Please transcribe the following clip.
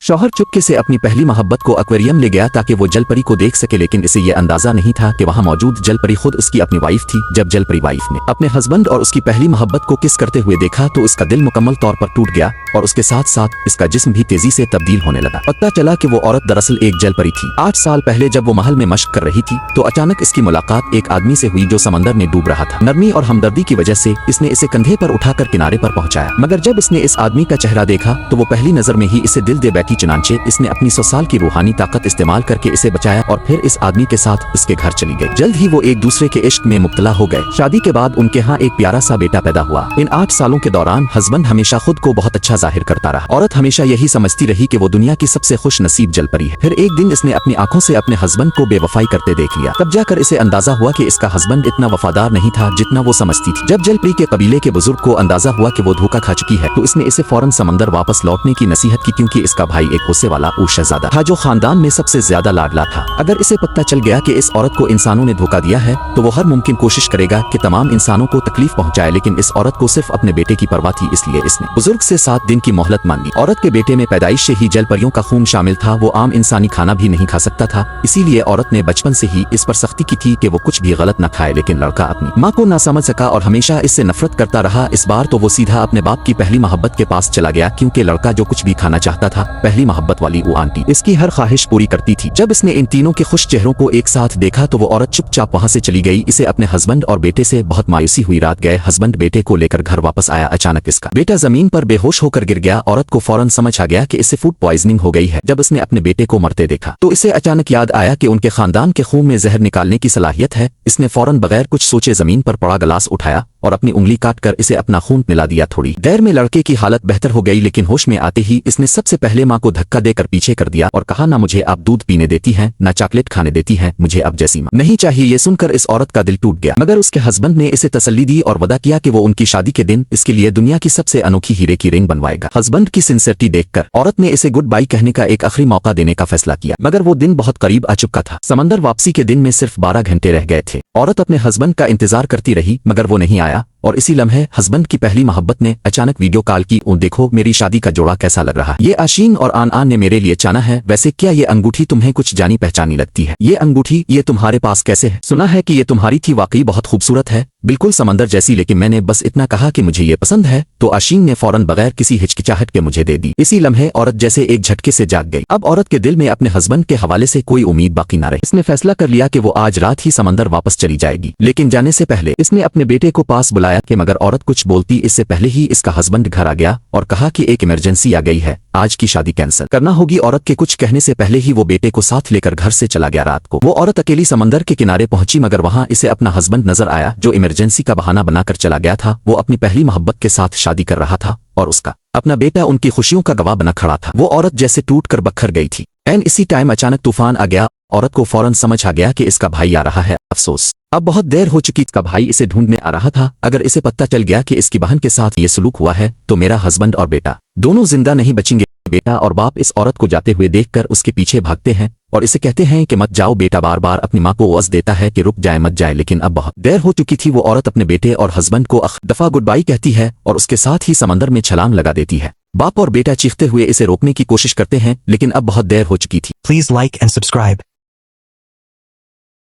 शौहर चुपके से अपनी पहली मोहब्बत को एक्वेरियम ले गया ताकि वो जलपरी को देख सके, लेकिन इसे ये अंदाजा नहीं था कि वहाँ मौजूद जलपरी खुद उसकी अपनी वाइफ थी। जब जलपरी वाइफ ने अपने हस्बैंड और उसकी पहली मोहब्बत को किस करते हुए देखा तो इसका दिल मुकम्मल तौर पर टूट गया और उसके साथ साथ इसका जिस्म भी तेजी से तब्दील होने लगा। पता चला कि वो औरत दरअसल एक जलपरी थी। 8 साल पहले जब वो महल में मशक कर रही थी तो अचानक इसकी मुलाकात एक आदमी से हुई जो समंदर में डूब रहा था। नरमी और हमदर्दी की वजह से इसने इसे कंधे पर उठाकर किनारे पर पहुंचाया, मगर जब इसने इस आदमी का चेहरा देखा तो वो पहली नजर में ही इसे दिल दे बैठी। चुनांचे इसने अपनी 100 साल की रूहानी ताकत इस्तेमाल करके इसे बचाया और फिर इस आदमी के साथ इसके घर चली गई। जल्द ही वो एक दूसरे के इश्क में मुब्तला हो गए। शादी के बाद उनके यहाँ एक प्यारा सा बेटा पैदा हुआ। इन 8 सालों के दौरान हस्बैंड हमेशा खुद को बहुत अच्छा जाहिर करता रहा। औरत हमेशा यही समझती रही कि वो दुनिया की सबसे खुश नसीब जलपरी है। फिर एक दिन इसने अपनी आंखों से अपने हस्बैंड को बेवफाई करते देख लिया। तब जाकर इसे अंदाजा हुआ कि इसका हस्बैंड इतना वफादार नहीं था जितना वो समझती थी। जब जलपरी के कबीले के बुजुर्ग को अंदाजा हुआ कि वो धोखा खा चुकी है तो इसने इसे फौरन समंदर वापस लौटने की नसीहत की, क्योंकि इसका भाई एक गुस्से वाला शहजादा था जो खानदान में सबसे ज्यादा लाडला था। अगर इसे पता चल गया कि इस औरत को इंसानों ने धोखा दिया है तो वो हर मुमकिन कोशिश करेगा कि तमाम इंसानों को तकलीफ पहुंचाए, लेकिन इस औरत को सिर्फ अपने बेटे की परवाह थी, इसलिए इसने बुजुर्ग से 7 दिन की मोहलत मांगी। औरत के बेटे में पैदाइश से ही जलपरियों का खून शामिल था। वो आम इंसानी खाना भी नहीं खा सकता था, इसीलिए औरत ने बचपन से ही इस पर सख्ती की थी कि वो कुछ भी गलत न खाए। लेकिन लड़का अपनी माँ को ना समझ सका और हमेशा इससे नफरत करता रहा। इस बार तो वो सीधा अपने बाप की पहली मोहब्बत के पास चला गया, क्योंकि लड़का जो कुछ भी खाना चाहता था पहली मोहब्बत वाली वो आंटी इसकी हर ख्वाहिश पूरी करती थी। जब इसने इन तीनों के खुश चेहरों को एक साथ देखा तो वो औरत चुपचाप वहाँ से चली गई। इसे अपने हस्बैंड और बेटे से बहुत मायूसी हुई। रात गए हस्बैंड बेटे को लेकर घर वापस आया। अचानक इसका बेटा जमीन पर बेहोश होकर गिर गया। औरत को फौरन समझ आ गया कि इससे फूड पॉइजनिंग हो गई है। जब इसने अपने बेटे को मरते देखा तो इसे अचानक याद आया कि उनके खानदान के खून में जहर निकालने की सलाहियत है। इसने फौरन बगैर कुछ सोचे जमीन पर पड़ा गिलास उठाया और अपनी उंगली काटकर इसे अपना खून मिला दिया। थोड़ी देर में लड़के की हालत बेहतर हो गई, लेकिन होश में आते ही इसने सबसे पहले माँ को धक्का देकर पीछे कर दिया और कहा, ना मुझे आप दूध पीने देती हैं, ना चॉकलेट खाने देती हैं, मुझे अब जैसी माँ नहीं चाहिए। ये सुनकर इस औरत का दिल टूट गया, मगर उसके हस्बैंड ने इसे तसल्ली दी और वादा किया कि वो उनकी शादी के दिन इसके लिए दुनिया की सबसे अनोखी हीरे की रिंग बनवाएगा। हस्बैंड की सिंसियरिटी देखकर औरत ने इसे गुड बाय कहने का एक आखिरी मौका देने का फैसला किया, मगर वो दिन बहुत करीब आ चुका था। समंदर वापसी के दिन में सिर्फ 12 घंटे रह गए थे। औरत अपने हस्बैंड का इंतजार करती रही, मगर वो नहीं आया और इसी लम्हे हस्बैंड की पहली मोहब्बत ने अचानक वीडियो कॉल की। ओ देखो मेरी शादी का जोड़ा कैसा लग रहा है, ये आशीन और आन ने मेरे लिए चाना है। वैसे क्या ये अंगूठी तुम्हें कुछ जानी पहचानी लगती है? ये अंगूठी ये तुम्हारे पास कैसे है? सुना है कि ये तुम्हारी थी, वाकई बहुत खूबसूरत है, बिल्कुल समंदर जैसी, लेकिन मैंने बस इतना कहा कि मुझे ये पसंद है तो आशीन ने फौरन बगैर किसी हिचकिचाहट के मुझे दे दी। इसी लम्हे औरत जैसे एक झटके से जाग गई। अब औरत के दिल में अपने हस्बैंड के हवाले से कोई उम्मीद बाकी न रही। इसने फैसला कर लिया कि वो आज रात ही समंदर वापस चली जाएगी, लेकिन जाने से पहले इसने अपने बेटे को पास बुलाया कि मगर औरत कुछ बोलती इससे पहले ही इसका हस्बैंड घर आ गया और कहा कि एक इमरजेंसी आ गई है, आज की शादी कैंसिल करना होगी। औरत के कुछ कहने से पहले ही वो बेटे को साथ लेकर घर से चला गया। रात को वो औरत अकेली समंदर के किनारे पहुंची, मगर वहां इसे अपना हस्बैंड नजर आया जो इमरजेंसी का बहाना बनाकर चला गया था। वो अपनी पहली मोहब्बत के साथ शादी कर रहा था और उसका अपना बेटा उनकी खुशियों का गवाह बना खड़ा था। वो औरत जैसे टूट कर बखर गई थी। एंड इसी टाइम अचानक तूफान आ गया। औरत को फौरन समझ आ गया कि इसका भाई आ रहा है। अफसोस अब बहुत देर हो चुकी। इसका भाई इसे ढूंढने आ रहा था। अगर इसे पता चल गया कि इसकी बहन के साथ ये सलूक हुआ है तो मेरा हस्बैंड और बेटा दोनों जिंदा नहीं बचेंगे। बेटा और बाप इस औरत को जाते हुए देखकर उसके पीछे भागते हैं और इसे कहते हैं कि मत जाओ। बेटा बार बार अपनी माँ को वज़ देता है कि रुक जाए मत जाए, लेकिन अब बहुत देर हो चुकी थी। वो औरत अपने बेटे और हस्बैंड को दफा गुड बाय कहती है और उसके साथ ही समंदर में छलांग लगा देती है। बाप और बेटा चीखते हुए इसे रोकने की कोशिश करते हैं, लेकिन अब बहुत देर हो चुकी थी। Please like and subscribe.